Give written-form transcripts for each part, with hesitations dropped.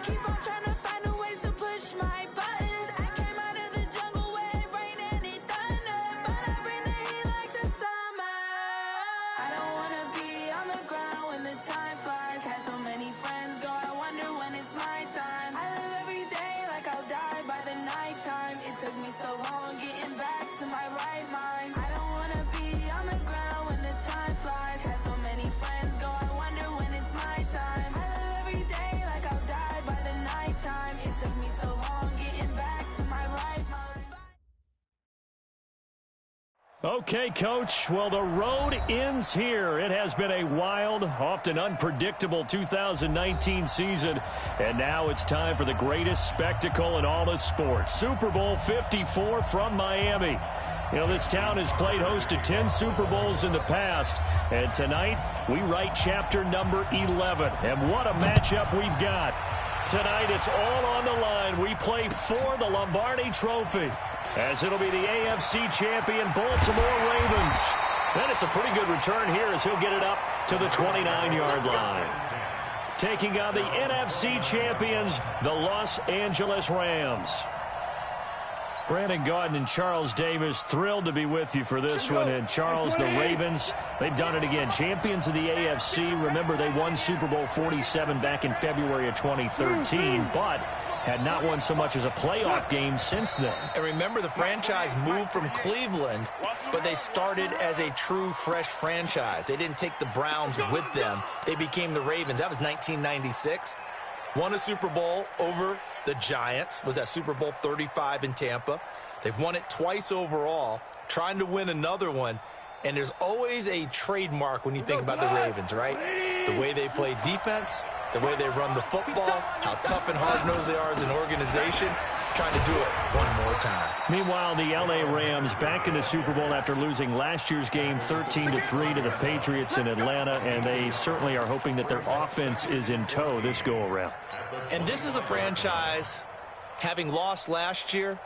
keep on trying to find new ways to push my buttons. I came out of the jungle where it rained and it thundered, but I bring the heat like the summer. I don't wanna be on the ground when the time flies. Had so many friends go, I wonder when it's my time. I live every day like I'll die by the nighttime. It took me so long getting back to my right mind. I don't wanna be on the ground when the time flies. Had so many friends go, I wonder when it's my time. I live every day like I'll die by the nighttime. It took me so long getting back to my right mind. Okay, Coach. Well, the road ends here. It has been a wild, often unpredictable 2019 season. And now it's time for the greatest spectacle in all of sports. Super Bowl 54 from Miami. You know, this town has played host to 10 Super Bowls in the past. And tonight, we write chapter number 11. And what a matchup we've got. Tonight, it's all on the line. We play for the Lombardi Trophy, as it'll be the AFC champion Baltimore Ravens. And it's a pretty good return here as he'll get it up to the 29-yard line. Taking on the NFC champions, the Los Angeles Rams. Brandon Gaudin and Charles Davis, thrilled to be with you for this one. And Charles, the Ravens, they've done it again. Champions of the AFC. Remember, they won Super Bowl 47 back in February of 2013, but had not won so much as a playoff game since then. And remember, the franchise moved from Cleveland, but they started as a true fresh franchise. They didn't take the Browns with them. They became the Ravens. That was 1996. Won a Super Bowl over the Giants. Was that Super Bowl 35 in Tampa. They've won it twice overall, trying to win another one. And there's always a trademark when you think about the Ravens, right? The way they play defense, the way they run the football, how tough and hard-nosed they are as an organization, trying to do it one more time. Meanwhile, the L.A. Rams back in the Super Bowl after losing last year's game 13-3 to the Patriots in Atlanta, and they certainly are hoping that their offense is in tow this go-around. And this is a franchise, having lost last year,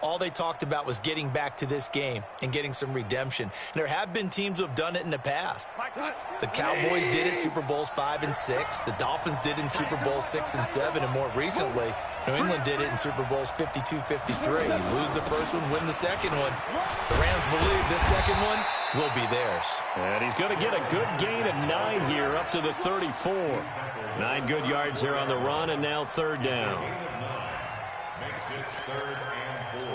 all they talked about was getting back to this game and getting some redemption. And there have been teams who have done it in the past. The Cowboys did it Super Bowls 5 and 6. The Dolphins did it in Super Bowls 6 and 7. And more recently, New England did it in Super Bowls 52, 53. You lose the first one, win the second one. The Rams believe this second one will be theirs. And he's going to get a good gain of 9 here up to the 34. 9 good yards here on the run, and now third down. Makes it 3rd and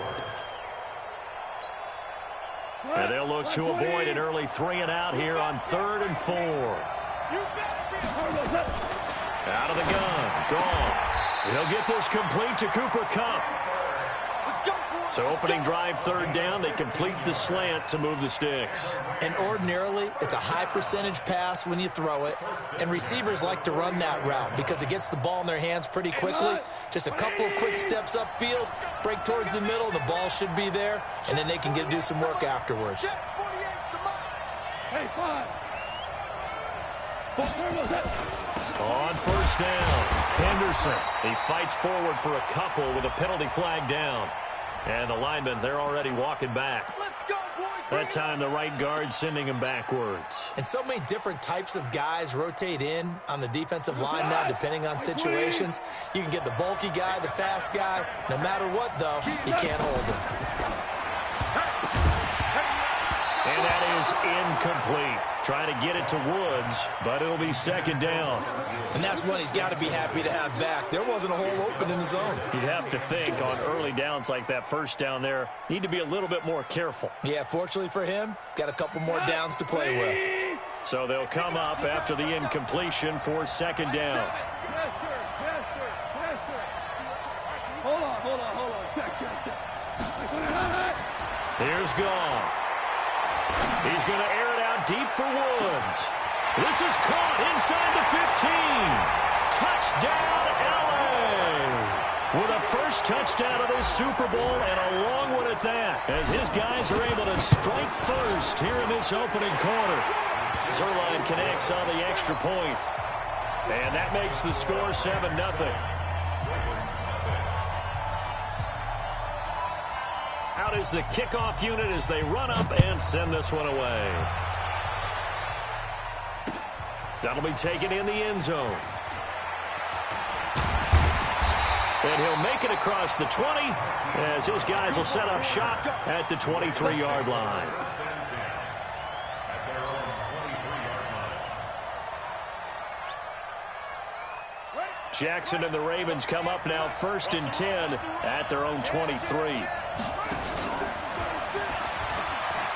4. And they'll look to avoid an early 3-and-out here on 3rd and 4. Out of the gun. Gone. He'll get this complete to Cooper Kupp. So opening drive, 3rd down. They complete the slant to move the sticks. And ordinarily, it's a high percentage pass when you throw it. And receivers like to run that route because it gets the ball in their hands pretty quickly. Just a couple of quick steps upfield, break towards the middle, the ball should be there, and then they can do some work afterwards. On 1st down, Henderson. He fights forward for a couple with a penalty flag down. And the linemen, they're already walking back. That time, the right guard sending him backwards. And so many different types of guys rotate in on the defensive line now, depending on situations. You can get the bulky guy, the fast guy. No matter what, though, you can't hold him. And that is incomplete. Trying to get it to Woods, but it'll be 2nd down. And that's one he's got to be happy to have back. There wasn't a hole open in the zone. You'd have to think on early downs like that 1st down there, need to be a little bit more careful. Yeah, fortunately for him, got a couple more downs to play with. So they'll come up after the incompletion for 2nd down. Hold on. Check. Here's Goff. He's going to air it out deep for Woods. This is caught inside the 15. Touchdown, L.A. With a first touchdown of this Super Bowl, and a long one at that, as his guys are able to strike first here in this opening quarter. Zerline connects on the extra point, and that makes the score 7-0. Out is the kickoff unit as they run up and send this one away. That'll be taken in the end zone. And he'll make it across the 20 as his guys will set up shop at the 23-yard line. Jackson and the Ravens come up now 1st and 10 at their own 23.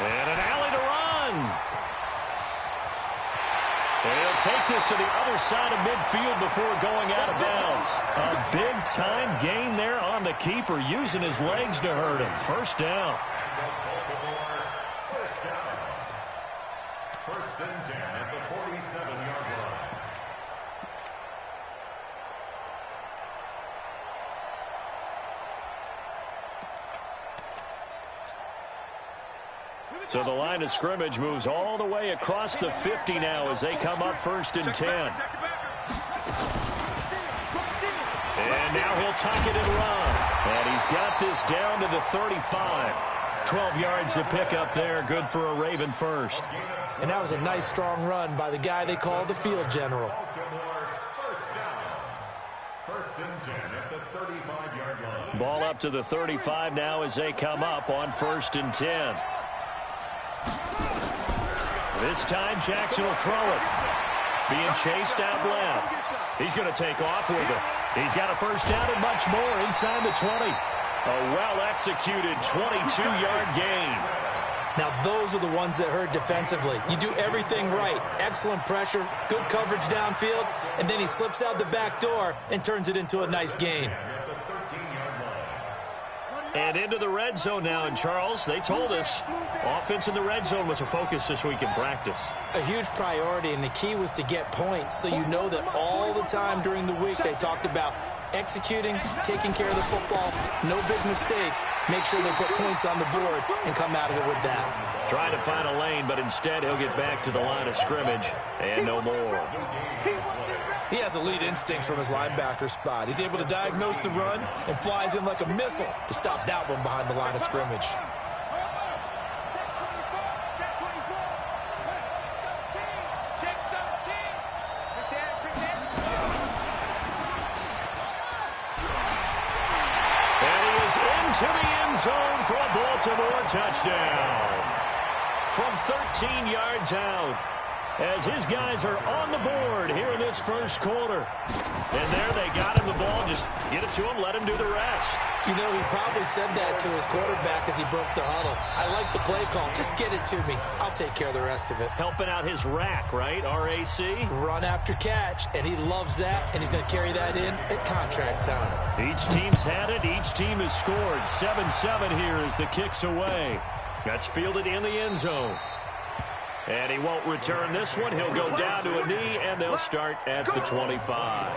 And an alley to run. He'll take this to the other side of midfield before going out of bounds. A big-time gain there on the keeper, using his legs to hurt him. First down. First and 10 at the 47-yard line. So the line of scrimmage moves all the way across the 50 now as they come up 1st and 10. And now he'll tuck it and run. And he's got this down to the 35. 12 yards to pick up there. Good for a Raven first. And that was a nice, strong run by the guy they call the field general. First and 10 at the 35-yard line. Ball up to the 35 now as they come up on 1st and 10. This time Jackson will throw it. Being chased out left. He's going to take off with it. He's got a first down and much more inside the 20. A well-executed 22-yard gain. Now, those are the ones that hurt defensively. You do everything right. Excellent pressure, good coverage downfield, and then he slips out the back door and turns it into a nice gain. And into the red zone now. And, Charles, they told us offense in the red zone was a focus this week in practice. A huge priority, and the key was to get points. So you know that all the time during the week they talked about executing, taking care of the football, no big mistakes. Make sure they put points on the board and come out of it with that. Trying to find a lane, but instead he'll get back to the line of scrimmage and no more. He has elite instincts from his linebacker spot. He's able to diagnose the run and flies in like a missile to stop that one behind the line of scrimmage. And he is into the end zone for a Baltimore touchdown. From 13 yards out, as his guys are on the board here in this first quarter. And there they got him the ball. Just get it to him, let him do the rest. You know, he probably said that to his quarterback as he broke the huddle. I like the play call. Just get it to me. I'll take care of the rest of it. Helping out his rack, right? R-A-C? Run after catch, and he loves that, and he's going to carry that in at contract time. Each team's had it. Each team has scored. 7-7 here as the kick's away. That's fielded in the end zone. And he won't return this one. He'll go down to a knee, and they'll start at the 25.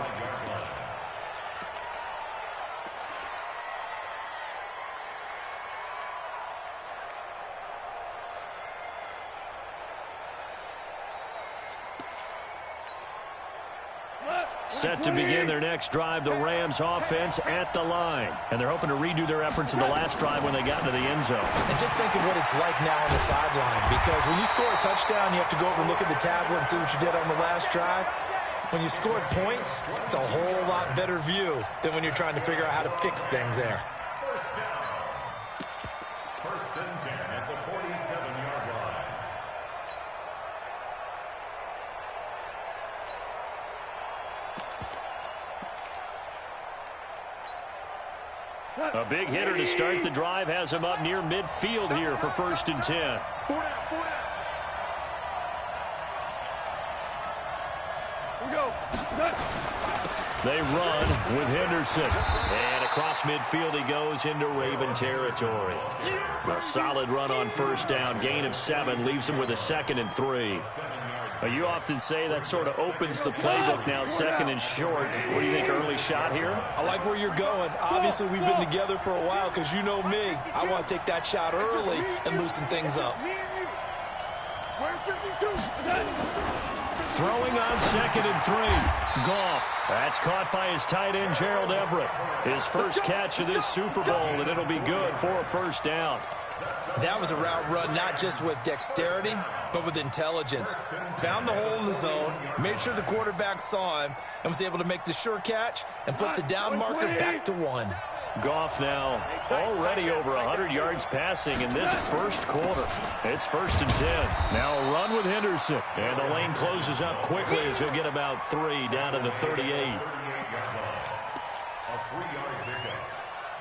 Set to begin their next drive, the Rams offense at the line. And they're hoping to redo their efforts in the last drive when they got into the end zone. And just think of what it's like now on the sideline, because when you score a touchdown, you have to go over and look at the tablet and see what you did on the last drive. When you scored points, it's a whole lot better view than when you're trying to figure out how to fix things there. First and 10 at the 47-yard line. A big hitter to start the drive has him up near midfield here for 1st and 10. They run with Henderson. And across midfield he goes into Raven territory. A solid run on first down. Gain of 7 leaves him with a 2nd and 3. You often say that sort of opens the playbook now, 2nd and short. What do you think, early shot here? I like where you're going. Obviously, we've been together for a while because you know me. I want to take that shot early and loosen things up. Throwing on 2nd and 3. Goff. That's caught by his tight end, Gerald Everett. His first catch of this Super Bowl, and it'll be good for a first down. That was a route run not just with dexterity, but with intelligence. Found the hole in the zone, made sure the quarterback saw him, and was able to make the sure catch and flip the down marker back to 1. Goff now already over 100 yards passing in this first quarter. It's 1st and 10. Now a run with Henderson. And the lane closes up quickly as he'll get about 3 down to the 38. A 3-yard pickup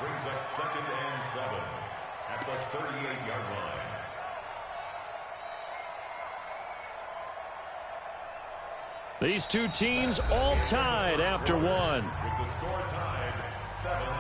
brings up 2nd and 7 at the 38-yard line. These two teams all tied after one. With the score tied 7-7.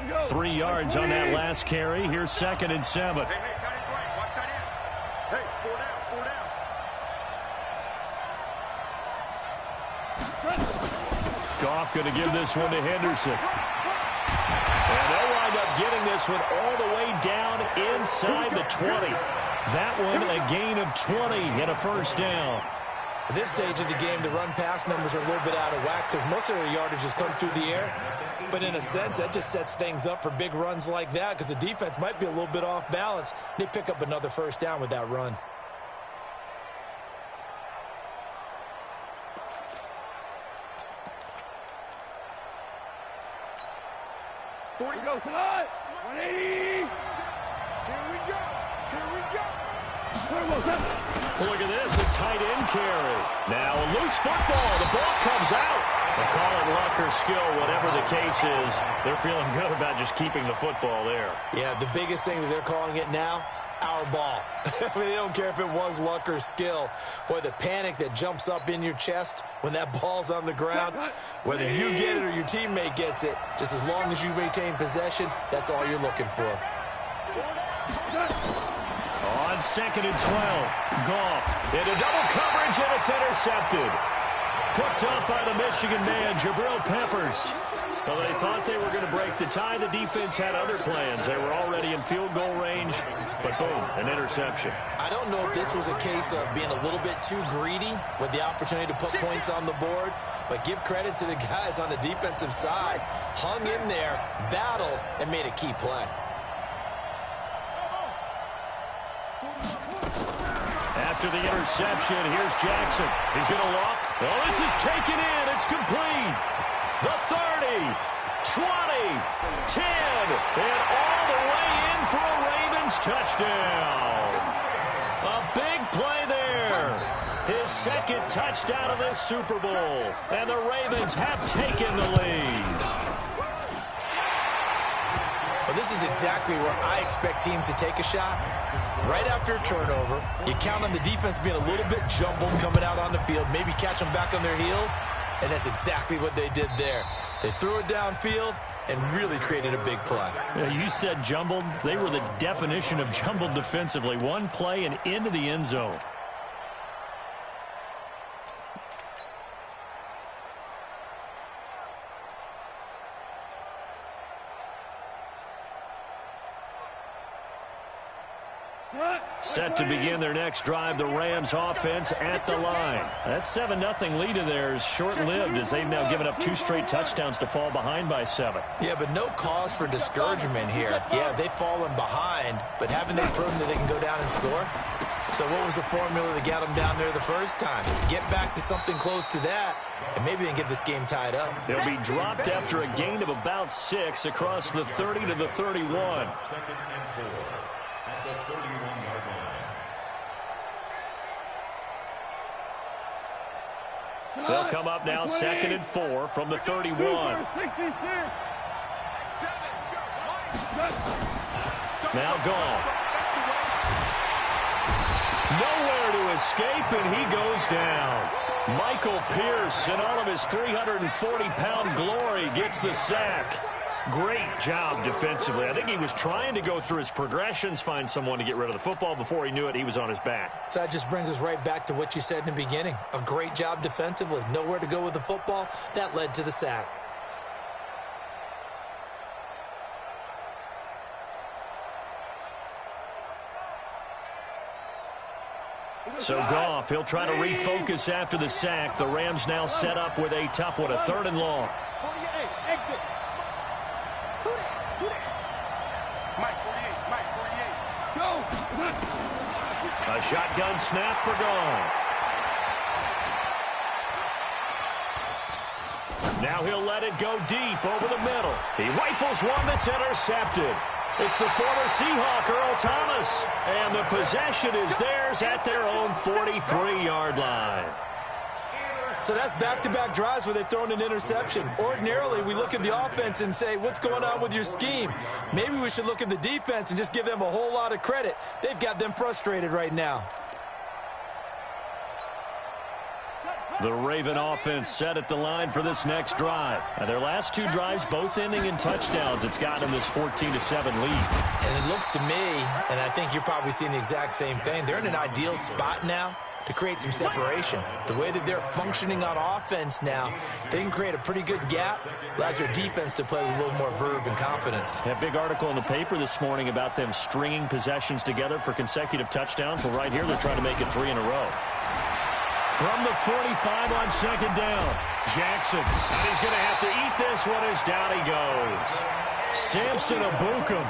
Go. 3 yards on that last carry. Here's 2nd and 7. Hey, tight end's right. Watch tight end. Hey, 4 down. Goff going to give this one to Henderson. And they'll wind up getting this one all the way down inside the 20. That one a gain of 20 and a first down. At this stage of the game, the run-pass numbers are a little bit out of whack because most of the yardage has come through the air. But in a sense, that just sets things up for big runs like that because the defense might be a little bit off balance. They pick up another first down with that run. Go tonight. 180. Here we go. Here we go. Look at this, a tight end carry. Now a loose football. The ball comes out. They call it luck or skill, whatever the case is. They're feeling good about just keeping the football there. Yeah, the biggest thing that they're calling it now, our ball. I mean, they don't care if it was luck or skill. Boy, the panic that jumps up in your chest when that ball's on the ground, whether you get it or your teammate gets it, just as long as you retain possession, that's all you're looking for. On 2nd and 12, Goff into double coverage, and it's intercepted. Picked up by the Michigan man, Jabril Peppers. Well, they thought they were going to break the tie. The defense had other plans. They were already in field goal range, but boom, an interception. I don't know if this was a case of being a little bit too greedy with the opportunity to put points on the board, but give credit to the guys on the defensive side. Hung in there, battled, and made a key play. After the interception, here's Jackson. He's going to loft. Oh, this is taken in. It's complete. The 30, 20, 10, and all the way in for a Ravens touchdown. A big play there. His 2nd touchdown of this Super Bowl. And the Ravens have taken the lead. Well, this is exactly where I expect teams to take a shot. Right after a turnover, you count on the defense being a little bit jumbled coming out on the field, maybe catch them back on their heels, and that's exactly what they did there. They threw it downfield and really created a big play. Yeah, you said jumbled. They were the definition of jumbled defensively. One play and into the end zone. Set to begin their next drive, the Rams offense at the line. That 7-0 lead of theirs short-lived as they've now given up 2 straight touchdowns to fall behind by 7. Yeah, but no cause for discouragement here. Yeah, they've fallen behind, but haven't they proven that they can go down and score? So what was the formula that got them down there the first time? Get back to something close to that, and maybe they can get this game tied up. They'll be dropped after a gain of about 6 across the 30 to the 31. 2nd and 4 at the 31-yard line. They'll come up now 2nd and 4 from the 31. Now Goff. Nowhere to escape, and he goes down. Michael Pierce, in all of his 340-pound glory, gets the sack. Great job defensively. I think he was trying to go through his progressions, find someone to get rid of the football. Before he knew it, he was on his back. So that just brings us right back to what you said in the beginning. A great job defensively. Nowhere to go with the football. That led to the sack. So Goff, he'll try to refocus after the sack. The Rams now set up with a tough one, a 3rd and long. 48, exit. Mike, 48, Mike, 48. Go. A shotgun snap for Goff. Now he'll let it go deep over the middle. He rifles one that's intercepted. It's the former Seahawk, Earl Thomas. And the possession is theirs at their own 43-yard line. So that's back-to-back drives where they've thrown an interception. Ordinarily, we look at the offense and say, what's going on with your scheme? Maybe we should look at the defense and just give them a whole lot of credit. They've got them frustrated right now. The Raven offense set at the line for this next drive. Now, their last 2 drives both ending in touchdowns. It's gotten them this 14-7 lead. And it looks to me, and I think you're probably seeing the exact same thing, they're in an ideal spot now to create some separation. The way that they're functioning on offense now, they can create a pretty good gap. Allows their defense to play with a little more verve and confidence. A big article in the paper this morning about them stringing possessions together for consecutive touchdowns. Well, right here, they're trying to make it 3 in a row. From the 45 on 2nd down, Jackson. And he's going to have to eat this one as down he goes. Samson Abukum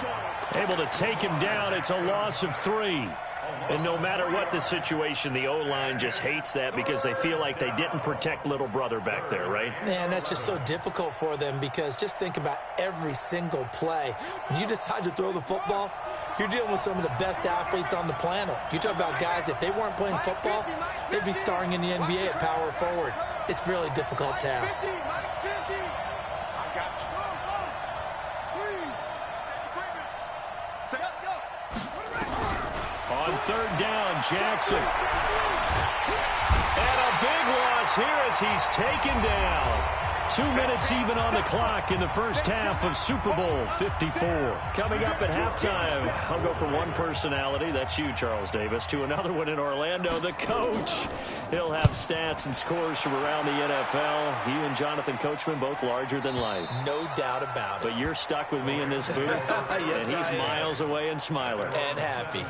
able to take him down. It's a loss of 3. And no matter what the situation, the O-line just hates that because they feel like they didn't protect little brother back there, right? Man, that's just so difficult for them because just think about every single play. When you decide to throw the football, you're dealing with some of the best athletes on the planet. You talk about guys, if they weren't playing football, they'd be starring in the NBA at power forward. It's a really difficult task. On 3rd down, Jackson. And a big loss here as he's taken down. 2 minutes even on the clock in the first half of Super Bowl 54. Coming up at halftime, I'll go from one personality, that's you, Charles Davis, to another one in Orlando, the coach. He'll have stats and scores from around the NFL. You and Jonathan Coachman, both larger than life. No doubt about it. But you're stuck with me in this booth, Yes, and he's miles away and smiling. And happy.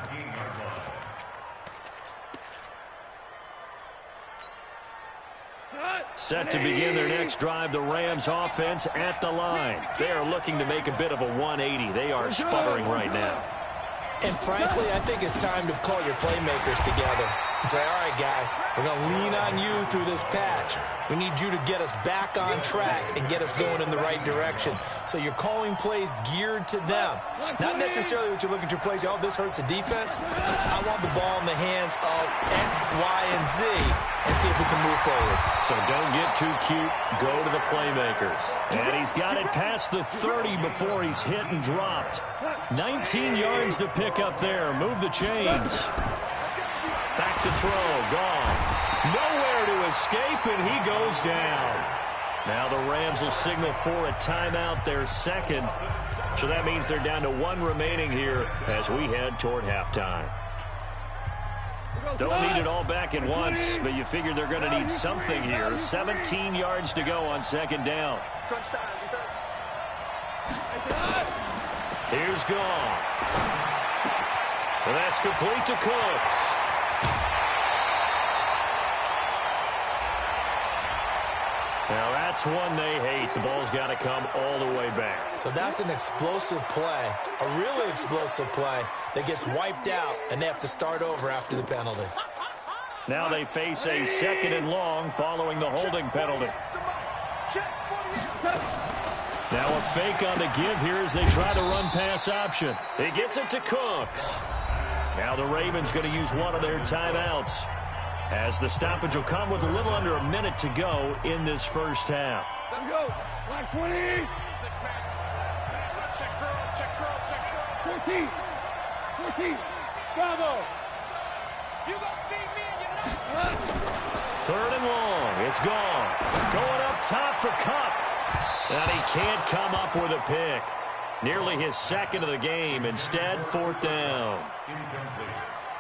Set to begin their next drive, the Rams offense at the line. They are looking to make a bit of a 180. They are sputtering right now. And frankly, I think it's time to call your playmakers together and say, all right, guys, we're going to lean on you through this patch. We need you to get us back on track and get us going in the right direction. So you're calling plays geared to them. Not necessarily what you look at your plays, oh, this hurts the defense. I want the ball in the hands of X, Y, and Z and see if we can move forward. So don't get too cute. Go to the playmakers. And he's got it past the 30 before he's hit and dropped. 19 yards to pick up there. Move the chains. Back to throw. Gone. Nowhere to escape, and he goes down. Now the Rams will signal for a timeout, their second. So that means they're down to 1 remaining here as we head toward halftime. Don't need it all back at once, but you figure they're going to need something here. 17 yards to go on 2nd down. Crunch time, defense. Here's Goff. And that's complete to Cooks. Now that's one they hate. The ball's got to come all the way back. So that's an explosive play, a really explosive play that gets wiped out, and they have to start over after the penalty. Now they face a 2nd and long following the holding penalty. Now a fake on the give here as they try to run pass option. He gets it to Cooks. Now the Ravens going to use one of their timeouts, as the stoppage will come with a little under a minute to go in this first half. Let him go. Line 20. Check curls, check curls, check curls. 14. 14. Bravo. You gonna see me and you're not. 3rd and long. It's gone. Going up top for Cup. And he can't come up with a pick. Nearly his second of the game. Instead, 4th down.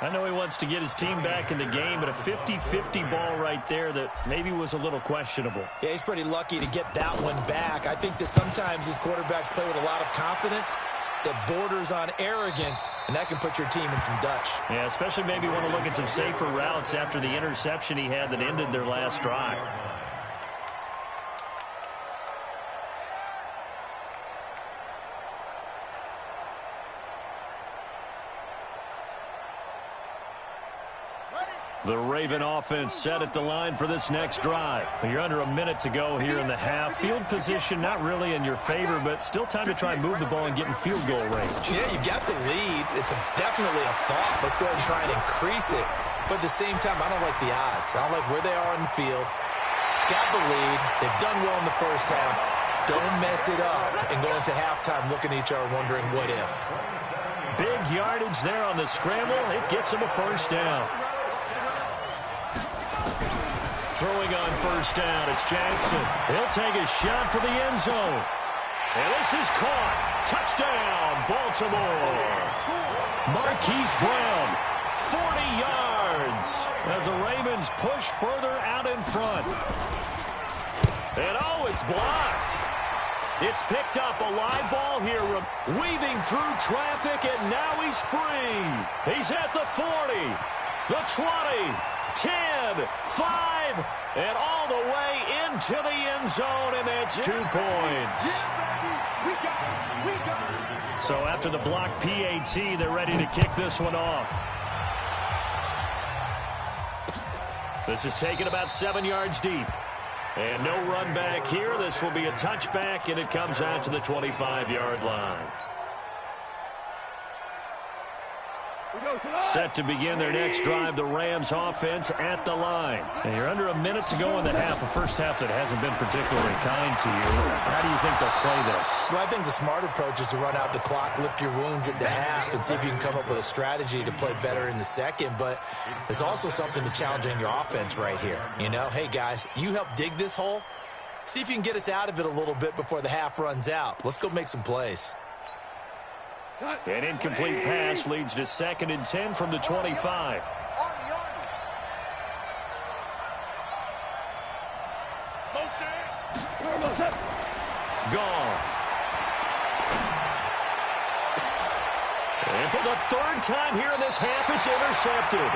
I know he wants to get his team back in the game, but a 50-50 ball right there that maybe was a little questionable. Yeah, he's pretty lucky to get that one back. I think that sometimes these quarterbacks play with a lot of confidence that borders on arrogance, and that can put your team in some Dutch. Yeah, especially maybe want to look at some safer routes after the interception he had that ended their last drive. The Raven offense set at the line for this next drive. You're under a minute to go here in the half. Field position not really in your favor, but still time to try and move the ball and get in field goal range. Yeah, you've got the lead. It's definitely a thought. Let's go ahead and try and increase it. But at the same time, I don't like the odds. I don't like where they are in the field. Got the lead. They've done well in the first half. Don't mess it up and go into halftime looking at each other wondering what if. Big yardage there on the scramble. It gets him a 1st down. Throwing on 1st down, it's Jackson. He'll take a shot for the end zone. And this is caught. Touchdown, Baltimore. Marquise Brown, 40 yards as the Ravens push further out in front. And oh, it's blocked. It's picked up, a live ball here, weaving through traffic, and now he's free. He's at the 40, the 20, 10, 5, and all the way into the end zone, and that's 2 points. So after the block PAT, they're ready to kick this one off. This is taken about 7 yards deep. And no run back here. This will be a touchback, and it comes out to the 25-yard line. Set to begin their next drive, the Rams offense at the line. And you're under a minute to go in the half, a first half that hasn't been particularly kind to you. How do you think they'll play this? Well, I think the smart approach is to run out the clock, lick your wounds at the half, and see if you can come up with a strategy to play better in the second. But there's also something to challenging your offense right here. You know, hey, guys, you help dig this hole. See if you can get us out of it a little bit before the half runs out. Let's go make some plays. An incomplete pass leads to 2nd and 10 from the 25. Goff. And for the 3rd time here in this half, it's intercepted.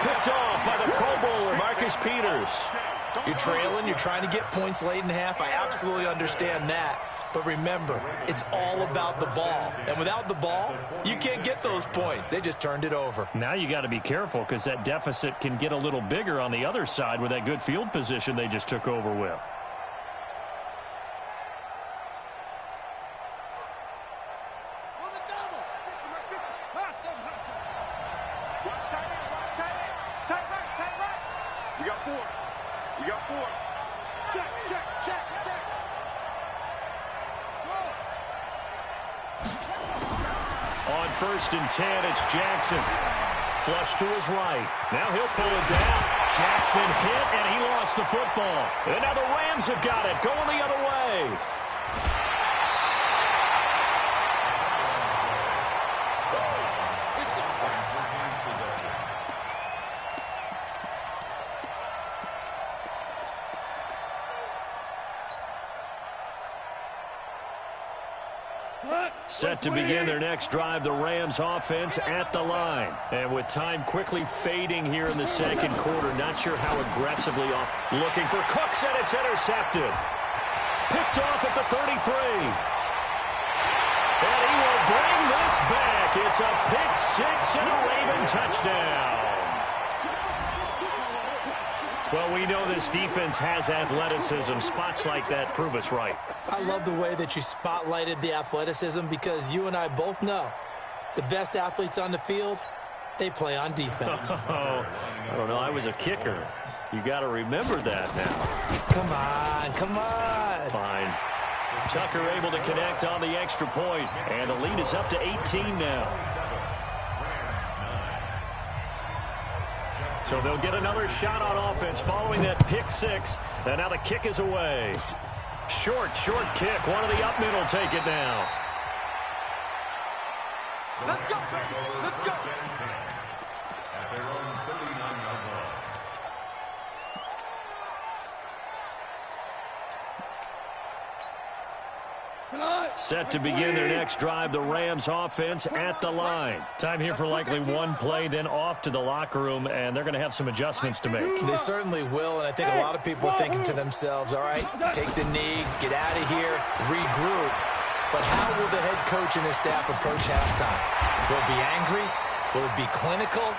Picked off by the Pro Bowler, Marcus Peters. You're trailing. You're trying to get points late in the half. I absolutely understand that. But remember, it's all about the ball. And without the ball, you can't get those points. They just turned it over. Now you got to be careful because that deficit can get a little bigger on the other side with that good field position they just took over with. We got 4. We got 4. Check, check, check, check. On 1st and 10, it's Jackson. Flush to his right. Now he'll pull it down. Jackson hit, and he lost the football. And now the Rams have got it, going the other way. Set to begin their next drive, the Rams offense at the line. And with time quickly fading here in the second quarter, not sure how aggressively off. Looking for Cooks, and it's intercepted. Picked off at the 33. And he will bring this back. It's a pick 6 and a Raven touchdown. Well, we know this defense has athleticism. Spots like that prove us right. I love the way that you spotlighted the athleticism because you and I both know the best athletes on the field, they play on defense. Oh, I don't know. I was a kicker. You got to remember that now. Come on, come on. Fine. Tucker able to connect on the extra point, and the lead is up to 18 now. So they'll get another shot on offense following that pick 6, and now the kick is away. Short kick. One of the up middle take it now. Let's go, baby. Let's go. At their own 39-yard line. Set to begin their next drive, the Rams offense at the line. Time here for likely one play, then off to the locker room, and they're going to have some adjustments to make. They certainly will, and I think a lot of people are thinking to themselves, all right, take the knee, get out of here, regroup. But how will the head coach and his staff approach halftime? Will it be angry? Will it be clinical?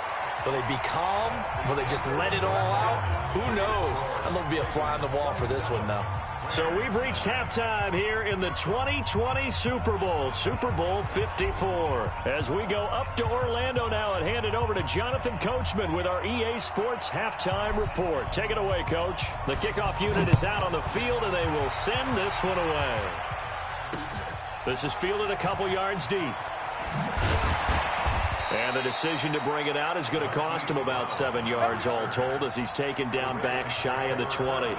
Will they be calm? Will they just let it all out? Who knows? I think it'll be a fly on the wall for this one, though. So we've reached halftime here in the 2020 Super Bowl, Super Bowl 54. As we go up to Orlando now and hand it over to Jonathan Coachman with our EA Sports Halftime Report. Take it away, Coach. The kickoff unit is out on the field, and they will send this one away. This is fielded a couple yards deep. And the decision to bring it out is going to cost him about 7 yards all told as he's taken down back shy of the 20.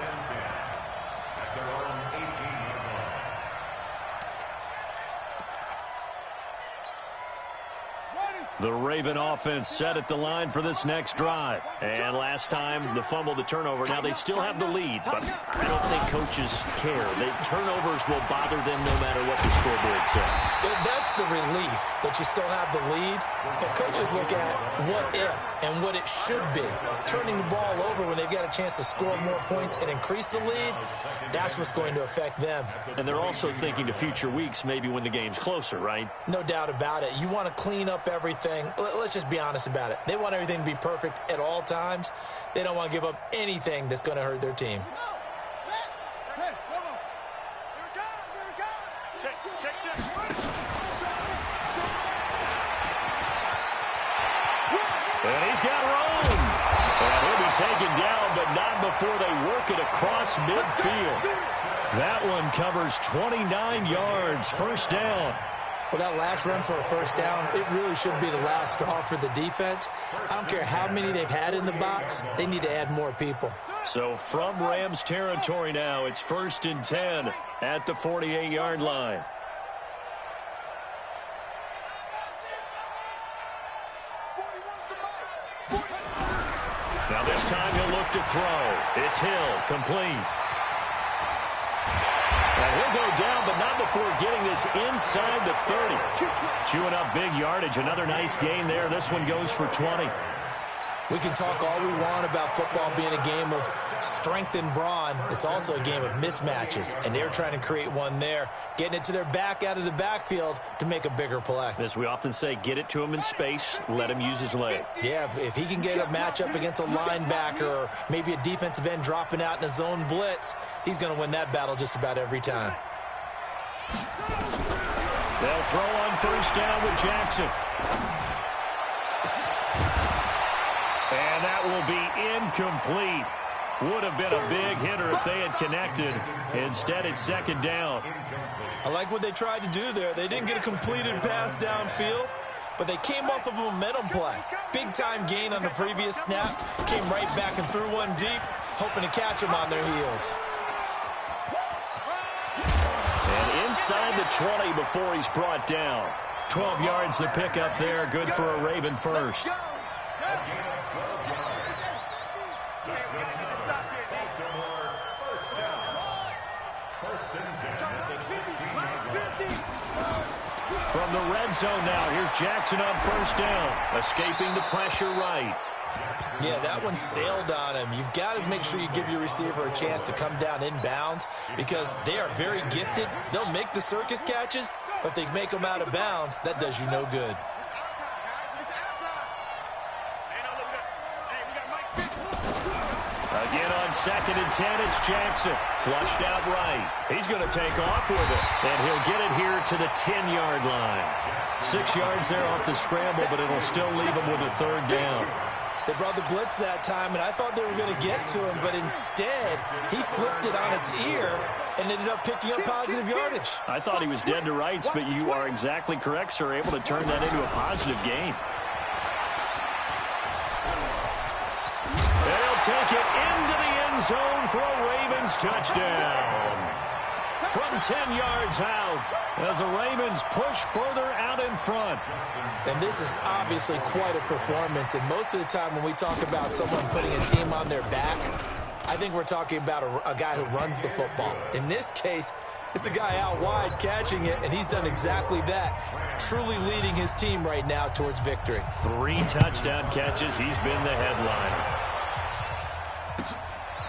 The Raven offense set at the line for this next drive. And last time, the fumble, the turnover. Now they still have the lead, but I don't think coaches care. Turnovers will bother them no matter what the scoreboard says. That's the relief that you still have the lead. But coaches look at what if and what it should be. Turning the ball over when they've got a chance to score more points and increase the lead, that's what's going to affect them. And they're also thinking to future weeks, maybe when the game's closer, right? No doubt about it. You want to clean up everything. Let's just be honest about it. They want everything to be perfect at all times. They don't want to give up anything that's going to hurt their team. And he's got room. And he'll be taken down, but not before they work it across midfield. That one covers 29 yards, first down. Well, that last run for a first down, it really should be the last straw for the defense. I don't care how many they've had in the box. They need to add more people. So from Rams territory now, it's 1st and 10 at the 48-yard line. Now this time he'll look to throw. It's Hill, complete. And he'll go down, but not before getting this inside the 30. Chewing up big yardage. Another nice gain there. This one goes for 20. We can talk all we want about football being a game of strength and brawn. It's also a game of mismatches, and they're trying to create one there, getting it to their back out of the backfield to make a bigger play. As we often say, get it to him in space, let him use his leg. Yeah, if he can get a matchup against a linebacker or maybe a defensive end dropping out in a zone blitz, he's going to win that battle just about every time. They'll throw on first down with Jackson. And that will be incomplete. Would have been a big hitter if they had connected. Instead, it's second down. I like what they tried to do there. They didn't get a completed pass downfield, but they came off of a momentum play. Big-time gain on the previous snap. Came right back and threw one deep, hoping to catch them on their heels. And inside the 20 before he's brought down. 12 yards to pick up there. Good for a Raven first. From the red zone now, here's Jackson on first down, escaping the pressure right. Yeah, that one sailed on him. You've got to make sure you give your receiver a chance to come down inbounds because they are very gifted. They'll make the circus catches, but if they make them out of bounds, that does you no good. Again on 2nd and 10, it's Jackson. Flushed out right. He's going to take off with it, and he'll get it here to the 10-yard line. 6 yards there off the scramble, but it'll still leave him with a third down. They brought the blitz that time, and I thought they were going to get to him, but instead, he flipped it on its ear and ended up picking up positive yardage. I thought he was dead to rights, but you are exactly correct, sir, able to turn that into a positive gain. They'll take it into the end zone for a Ravens touchdown. from 10 yards out as the Ravens push further out in front. And this is obviously quite a performance. And most of the time when we talk about someone putting a team on their back, I think we're talking about a guy who runs the football. In this case, it's a guy out wide catching it, and he's done exactly that, truly leading his team right now towards victory. 3 touchdown catches. He's been the headliner.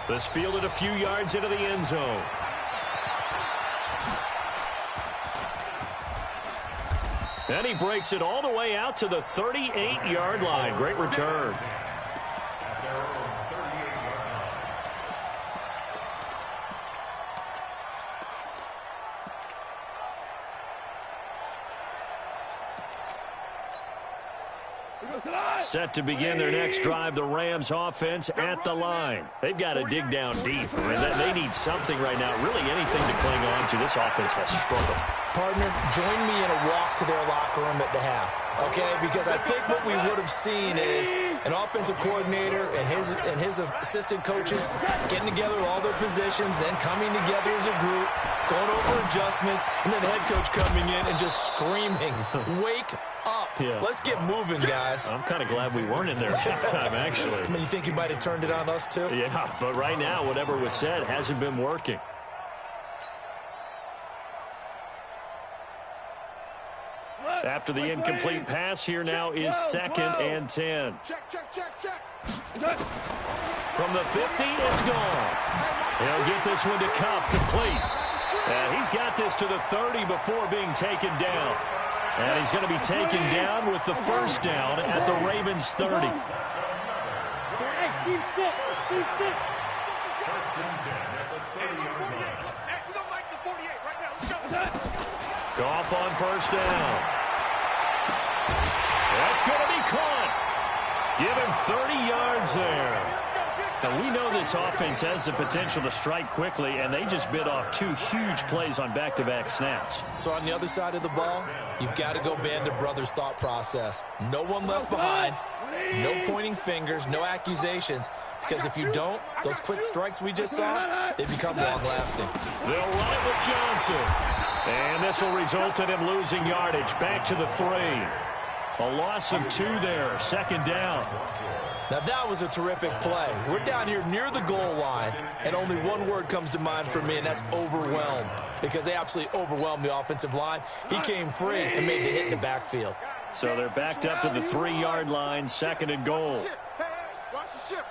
This fielded a few yards into the end zone. And he breaks it all the way out to the 38-yard line. Great return. Set to begin their next drive, the Rams offense at the line. They've got to dig down deep. I mean, they need something right now, really anything to cling on to. This offense has struggled. Partner, join me in a walk to their locker room at the half, okay? Because I think what we would have seen is an offensive coordinator and his assistant coaches getting together all their positions, then coming together as a group, going over adjustments, and then the head coach coming in and just screaming, wake up. Yeah. Let's get moving, guys. I'm kind of glad we weren't in there at halftime, actually. I mean, you think you might have turned it on us, too? Yeah, but right now, whatever was said hasn't been working. After the incomplete pass, here now is 2nd and 10. Check. From the 50, it's gone. He'll get this one to Cup, complete. And he's got this to the 30 before being taken down. And he's going to be taken down with the first down at the Ravens 30. Hey, Steve, sit. First and 10 at the 30-yard line. Hey, we don't like the 48 right now. Let's go. Goff on first down. That's going to be caught. Give him 30 yards there. Now, we know this offense has the potential to strike quickly, and they just bit off 2 huge plays on back-to-back snaps. So on the other side of the ball, you've got to go Band of Brothers thought process. No one left behind, no pointing fingers, no accusations, because if you don't, those quick strikes we just saw, they become long-lasting. They'll run it with Johnson. And this will result in him losing yardage. Back to the 3. A loss of 2 there, 2nd down. Now, that was a terrific play. We're down here near the goal line, and only one word comes to mind for me, and that's overwhelmed, because they absolutely overwhelmed the offensive line. He came free and made the hit in the backfield. So they're backed up to the 3-yard line, 2nd and goal. Hey, watch the ship.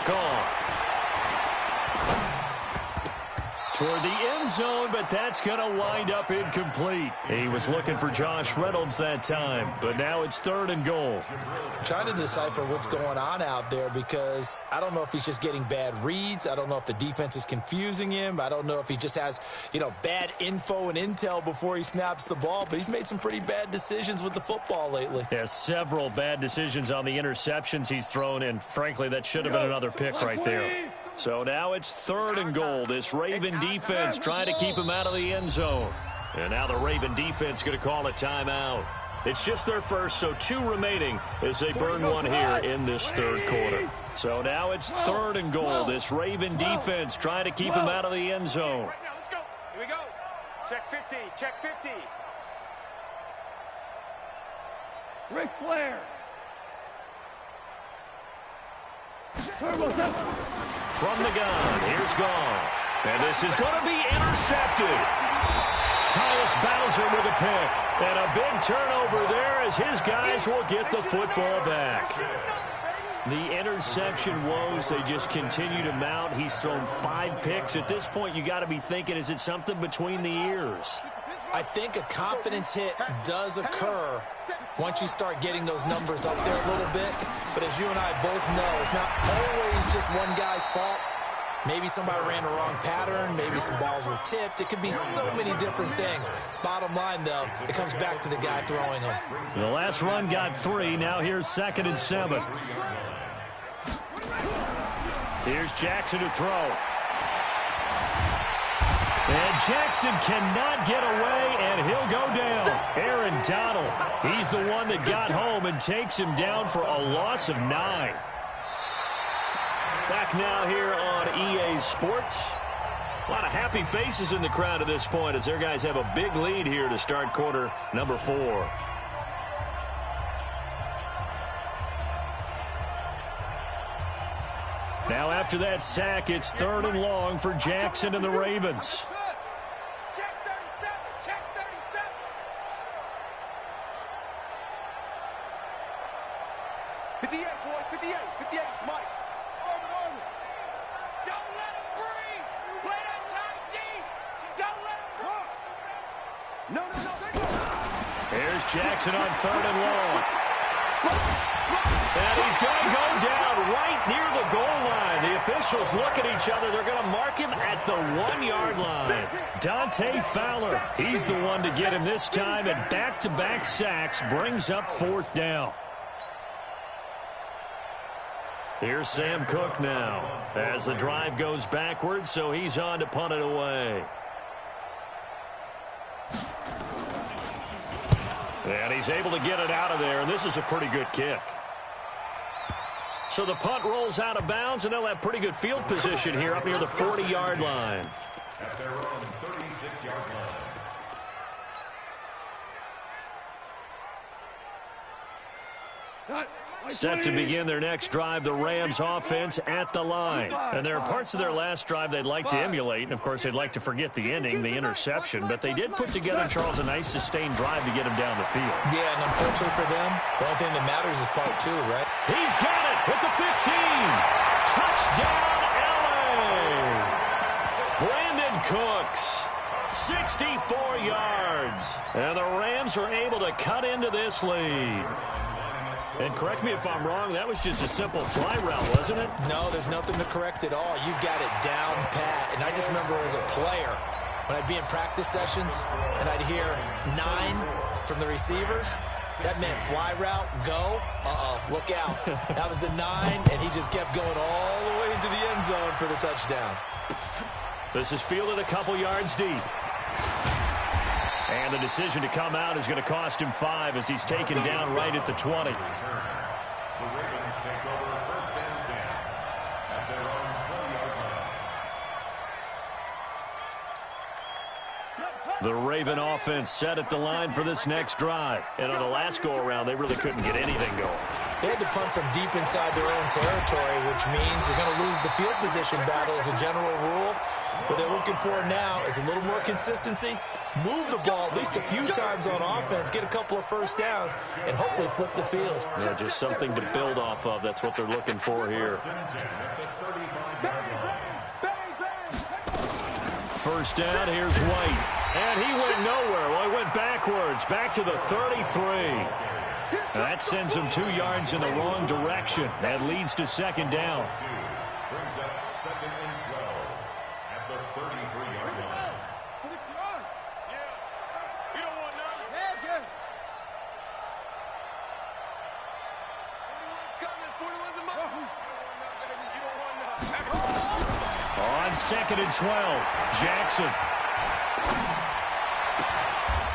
Gone. Toward the end zone, but that's going to wind up incomplete. He was looking for Josh Reynolds that time, but now it's 3rd and goal. I'm trying to decipher what's going on out there, because I don't know if he's just getting bad reads. I don't know if the defense is confusing him. I don't know if he just has, bad info and intel before he snaps the ball, but he's made some pretty bad decisions with the football lately. Yeah, several bad decisions on the interceptions he's thrown, and frankly, that should have been another pick right there. So now it's 3rd and goal. This Raven defense trying to keep him out of the end zone. And now the Raven defense going to call a timeout. It's just their first, so 2 remaining as they burn one here in this 3rd quarter. So now it's 3rd and goal. This Raven defense trying to keep him out of the end zone. Right now, let's go. Here we go. Check 50. Ric Flair. From the gun, here's Goff. And this is going to be intercepted. Tyus Bowser with a pick. And a big turnover there as his guys will get the football back. The interception woes, they just continue to mount. He's thrown 5 picks. At this point, you got to be thinking, is it something between the ears? I think a confidence hit does occur once you start getting those numbers up there a little bit. But as you and I both know, it's not always just one guy's fault. Maybe somebody ran a wrong pattern. Maybe some balls were tipped. It could be so many different things. Bottom line, though, it comes back to the guy throwing them. The last run got 3. Now here's 2nd and 7. Here's Jackson to throw. And Jackson cannot get away, and he'll go down. Aaron Donald, he's the one that got home and takes him down for a loss of 9. Back now here on EA Sports. A lot of happy faces in the crowd at this point as their guys have a big lead here to start quarter number 4. Now after that sack, it's 3rd and long for Jackson and the Ravens. Check 37. Check 37. 58, boy. 58. 58. It's Mike. Over. Don't let him breathe. Play that tight D. Don't let him breathe. No. Here's Jackson on 3rd and long. And he's going to go down right near the goal line. The officials look at each other. They're going to mark him at the 1-yard line. Dante Fowler, he's the one to get him this time, and back-to-back sacks brings up 4th down. Here's Sam Cook now as the drive goes backwards, so he's on to punt it away. And he's able to get it out of there, and this is a pretty good kick. So the punt rolls out of bounds, and they'll have pretty good field position here up near the 40-yard line. At their own 36-yard line. Set to begin their next drive, the Rams offense at the line. And there are parts of their last drive they'd like to emulate, and of course they'd like to forget the ending, the interception, but they did put together, Charles, a nice sustained drive to get him down the field. Yeah, and unfortunately for them, the only thing that matters is part 2, right? He's got it at the 15. Touchdown, LA. Brandon Cooks, 64 yards. And the Rams are able to cut into this lead. And correct me if I'm wrong, that was just a simple fly route, wasn't it? No, there's nothing to correct at all. You got it down pat. And I just remember as a player, when I'd be in practice sessions and I'd hear 9 from the receivers, that meant fly route, go, look out. That was the 9, and he just kept going all the way into the end zone for the touchdown. This is fielded a couple yards deep. And the decision to come out is going to cost him 5 as he's taken down right at the 20. The Ravens take over 1st and 10 at their own 20-yard line. The Raven offense set at the line for this next drive. And on the last go-around, they really couldn't get anything going. They had to punt from deep inside their own territory, which means you're going to lose the field position battle as a general rule. What they're looking for now is a little more consistency, move the ball at least a few times on offense, get a couple of first downs, and hopefully flip the field. Yeah, just something to build off of. That's what they're looking for here. 1st down, here's White. And he went nowhere. Well, he went backwards, back to the 33. That sends him 2 yards in the wrong direction. That leads to 2nd down. Brings up 2nd and 12 at the 33-yard line. You don't want none. On 2nd and 12, Jackson.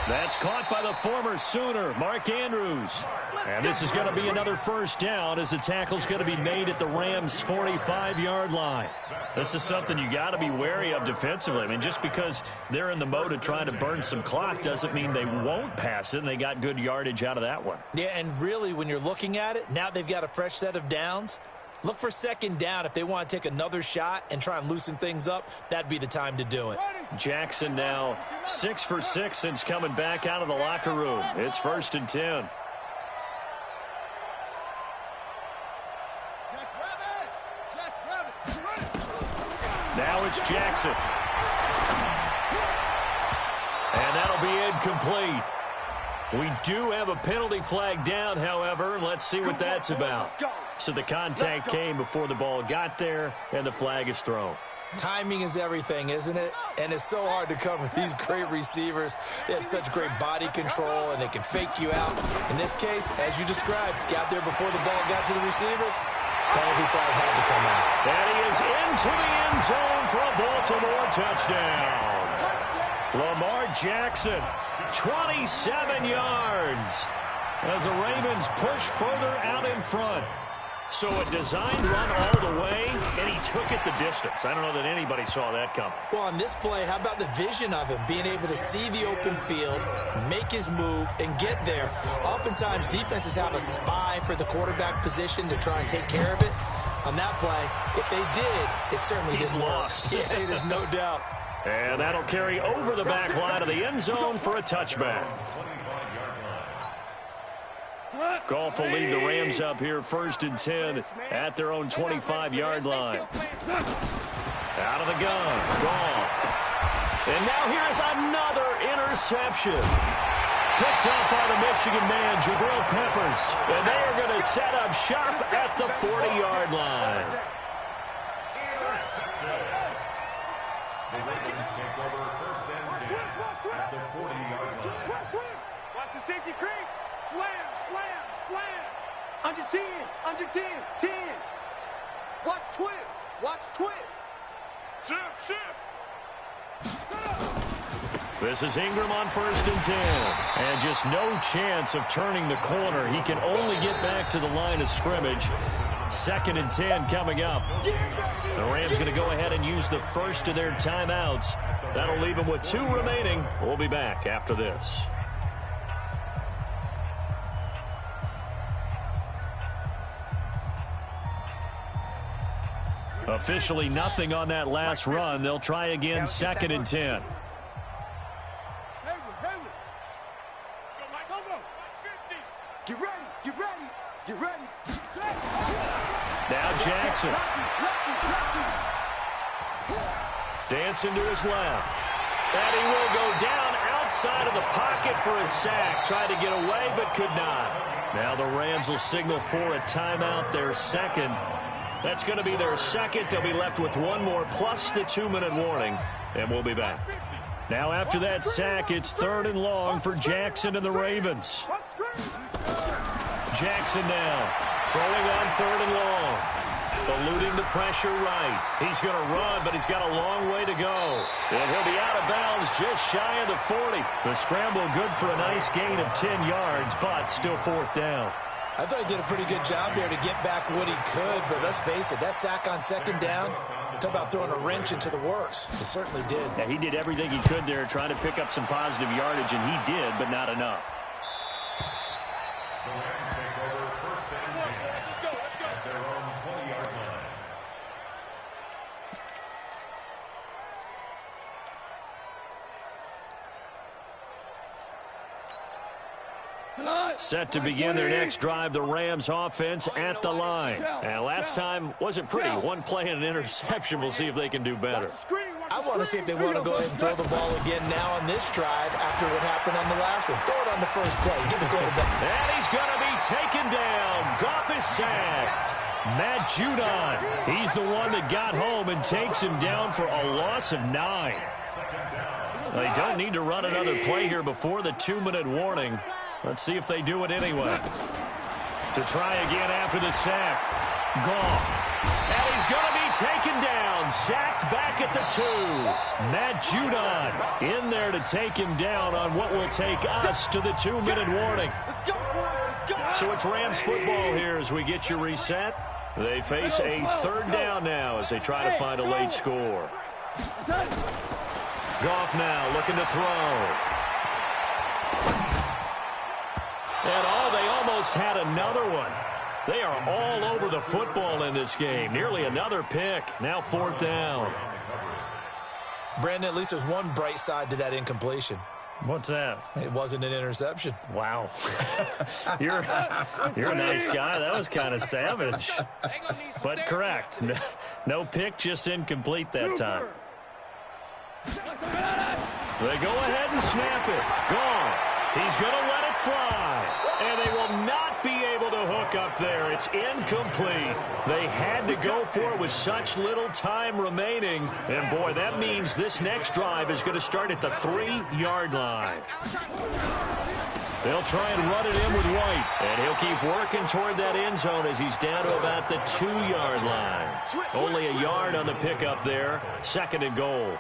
That's caught by the former Sooner, Mark Andrews. And this is going to be another 1st down as the tackle's going to be made at the Rams' 45-yard line. This is something you got to be wary of defensively. I mean, just because they're in the mode of trying to burn some clock doesn't mean they won't pass it, and they got good yardage out of that one. Yeah, and really, when you're looking at it, now they've got a fresh set of downs. Look for 2nd down. If they want to take another shot and try and loosen things up, that'd be the time to do it. Jackson now 6 for 6 since coming back out of the locker room. It's 1st and 10. Now it's Jackson. And that'll be incomplete. We do have a penalty flag down, however, and let's see what that's about. So the contact came before the ball got there, and the flag is thrown. Timing is everything, isn't it? And it's so hard to cover these great receivers. They have such great body control, and they can fake you out. In this case, as you described, got there before the ball got to the receiver. Penalty flag had to come out. And he is into the end zone for a Baltimore touchdown. Lamar Jackson, 27 yards as the Ravens push further out in front. So a designed run all the way, and he took it the distance. I don't know that anybody saw that coming. Well, on this play, how about the vision of him, being able to see the open field, make his move, and get there. Oftentimes, defenses have a spy for the quarterback position to try and take care of it. On that play, if they did, it certainly didn't lost. work. Yeah, there's no doubt. And that'll carry over the back line of the end zone for a touchback. Goff will lead the Rams up here 1st and 10 at their own 25-yard line. Out of the gun, Goff. And now here is another interception. Picked up by the Michigan man, Jabril Peppers. And they are going to set up shop at the 40-yard line. The Ravens take over 1st and 10 at the 40-yard line. Watch the safety creep. Slam, slam, slam. Under 10, under 10, 10. Watch twist, watch twist. Shift, shift. This is Ingram on 1st and 10. And just no chance of turning the corner. He can only get back to the line of scrimmage. 2nd and 10 coming up. The Rams going to go ahead and use the first of their timeouts. That'll leave them with 2 remaining. We'll be back after this. Officially nothing on that last run. They'll try again 2nd and 10. Get ready, get ready, get ready. Now Jackson. Dancing to his left. And he will go down outside of the pocket for a sack. Tried to get away, but could not. Now the Rams will signal for a timeout, their 2nd. That's going to be their 2nd. They'll be left with 1 more plus the 2-minute warning, and we'll be back. Now after that sack, it's 3rd and long for Jackson and the Ravens. Jackson now throwing on 3rd and long. Eluding the pressure right. He's going to run, but he's got a long way to go. And he'll be out of bounds just shy of the 40. The scramble good for a nice gain of 10 yards, but still 4th down. I thought he did a pretty good job there to get back what he could, but let's face it, that sack on 2nd down, talk about throwing a wrench into the works. He certainly did. Yeah, he did everything he could there trying to pick up some positive yardage, and he did, but not enough. The Rams take over 1st and 10 at their own 20-yard line. Set to begin their next drive, the Rams offense at the line. And last time wasn't pretty. 1 play and an interception. We'll see if they can do better. I want to see if they want to go ahead and throw the ball again now on this drive after what happened on the last one. Throw it on the first play. Give the quarterback. And he's going to be taken down. Goff is sacked. Matt Judon. He's the one that got home and takes him down for a loss of 9. They don't need to run another play here before the 2-minute warning. Let's see if they do it anyway. To try again after the sack. Goff. And he's going to be taken down. Sacked back at the 2. Matt Judon in there to take him down on what will take us to the 2-minute warning. So it's Rams football here as we get you reset. They face a 3rd down now as they try to find a late score. Goff now looking to throw. And they almost had another one. They are all over the football in this game. Nearly another pick. Now 4th down. Brandon, at least there's one bright side to that incompletion. What's that? It wasn't an interception. Wow. You're a nice guy. That was kind of savage. But correct. No pick, just incomplete that time. They go ahead and snap it. Gone. He's going to let it fly. And they will not be able to hook up there. It's incomplete. They had to go for it with such little time remaining. And, boy, that means this next drive is going to start at the 3-yard line. They'll try and run it in with White. And he'll keep working toward that end zone as he's down to about the 2-yard line. Only a yard on the pickup there. 2nd and goal.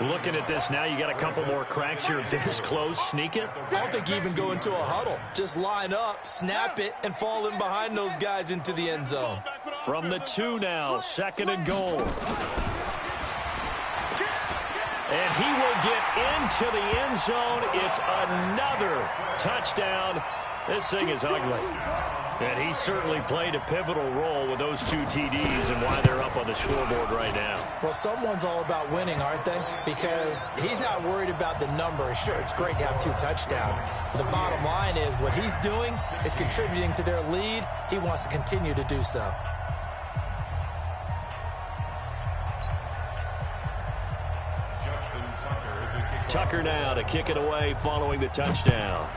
Looking at this now, you got a couple more cracks here. This close, sneak it. I don't think you even go into a huddle. Just line up, snap it, and fall in behind those guys into the end zone. From the 2 now, 2nd and goal. And he will get into the end zone. It's another touchdown. This thing is ugly. And he certainly played a pivotal role with those 2 TDs and why they're up on the scoreboard right now. Well, someone's all about winning, aren't they? Because he's not worried about the number. Sure, it's great to have 2 touchdowns. But the bottom line is what he's doing is contributing to their lead. He wants to continue to do so. Tucker now to kick it away following the touchdown.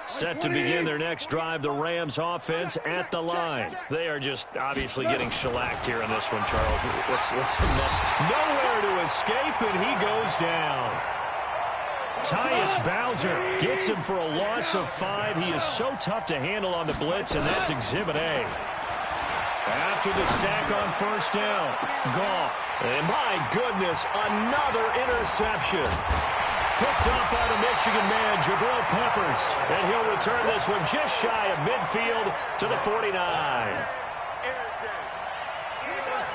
Set to begin their next drive, the Rams offense at the line. They are just obviously getting shellacked here in this one, Charles. What's nowhere to escape, and he goes down. Tyus Bowser gets him for a loss of 5. He is so tough to handle on the blitz, and that's Exhibit A. After the sack on 1st down, Goff. And my goodness, another interception. Picked up by the Michigan man, Jabril Peppers. And he'll return this one just shy of midfield to the 49.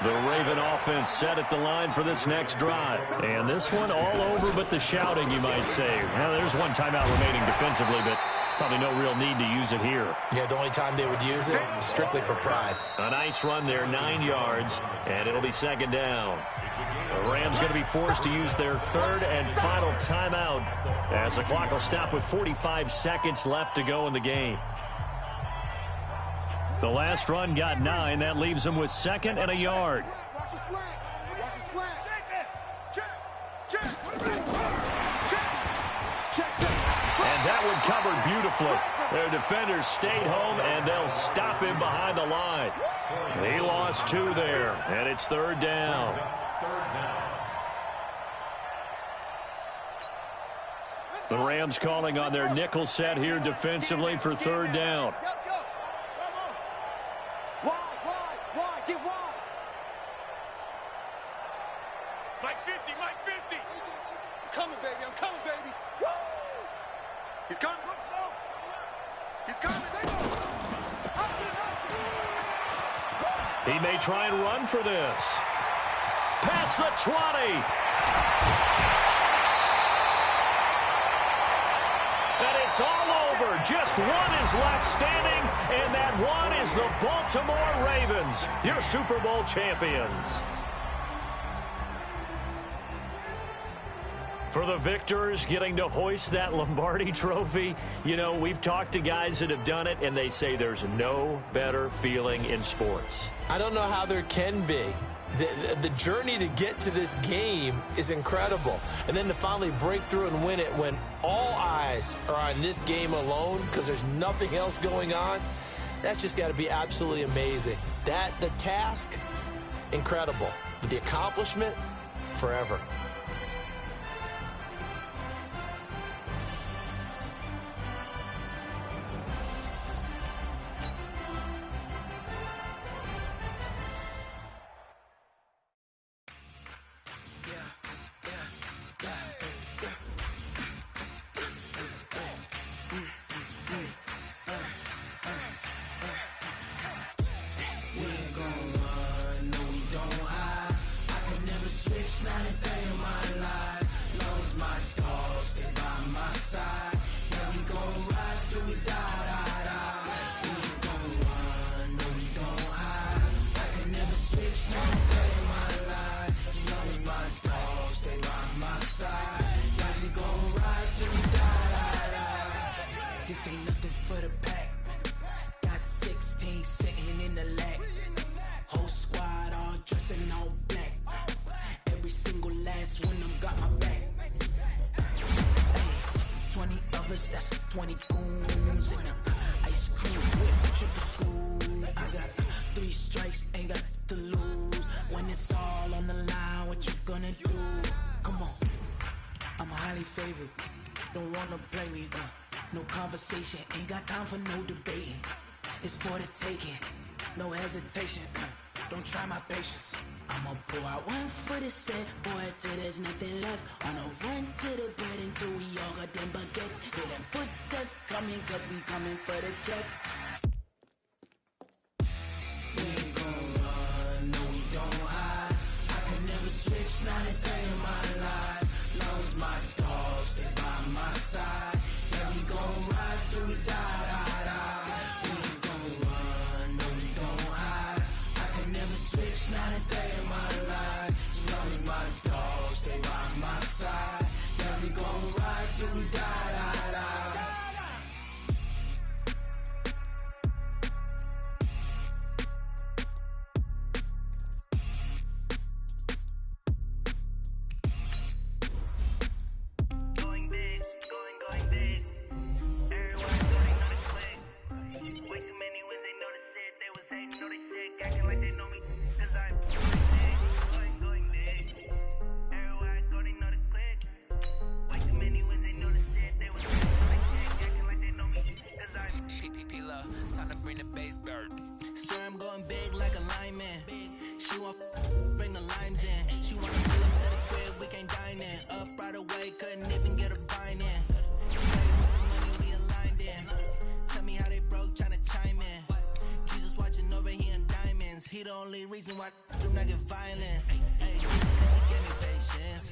The Raven offense set at the line for this next drive. And this one all over but the shouting, you might say. Well, there's one timeout remaining defensively, but probably no real need to use it here. Yeah, the only time they would use it, strictly for pride. A nice run there, 9 yards, and it'll be 2nd down. The Rams going to be forced to use their 3rd and final timeout as the clock will stop with 45 seconds left to go in the game. The last run got 9. That leaves them with 2nd and a yard. Watch the slant. Watch the slant. Check. And that one covered beautifully. Their defenders stayed home, and they'll stop him behind the line. He lost 2 there, and it's 3rd down. The Rams calling on their nickel set here defensively for 3rd down. Wide, get wide. Mike 50. I'm coming, baby. Woo! He's coming. He's coming. He may try and run for this. Past the 20. And it's all over. Just one is left standing, and that one is the Baltimore Ravens, your Super Bowl champions. For the victors getting to hoist that Lombardi trophy, you know, we've talked to guys that have done it, and they say there's no better feeling in sports. I don't know how there can be. The journey to get to this game is incredible. And then to finally break through and win it when all eyes are on this game alone because there's nothing else going on, that's just got to be absolutely amazing. The task, incredible. But the accomplishment, forever. That's 20 goons in them. ice cream whip, triple school. I got 3 strikes, ain't got to lose. When it's all on the line, what you gonna do? Come on, I'm highly favored. Don't wanna play me, no conversation, ain't got time for no debating. It's for the taking, no hesitation. Don't try my patience. I'ma pour out one for the set, boy, till there's nothing left. On a run to the bed until we all got them baguettes. Hear them footsteps coming, cause we coming for the check. We ain't gon' run, no we don't hide. I can never switch, not a day in my life. Long as my dogs, they by my side. Yeah, we gon' ride till we die, die, die. We ain't gon' run, no we don't hide. I can never switch, not a day in my life. As long as my dogs, they by my side. Yeah, we gon' ride till we die, die, die. Going big, going big. Everyone know they know the click. Way too many wins, they know the shit. They was hating, know they sick, acting like they know me. Cause I'm going big. Everywhere I go, they know the click. Way too many wins, they know the shit. They was hating, know they sick, acting like they know me. Cause I'm P-P-P-Love, time to bring the bass back. Sir, I'm going big like a lineman. She want bring the limes in. She wanna pull up to the crib, we can't dine in. Up right away, couldn't even get a vine in. She ready with the money, we aligned in. Tell me how they broke, tryna chime in. Jesus watching over here in diamonds. He the only reason why do not get violent. Hey, cause he gave me patience.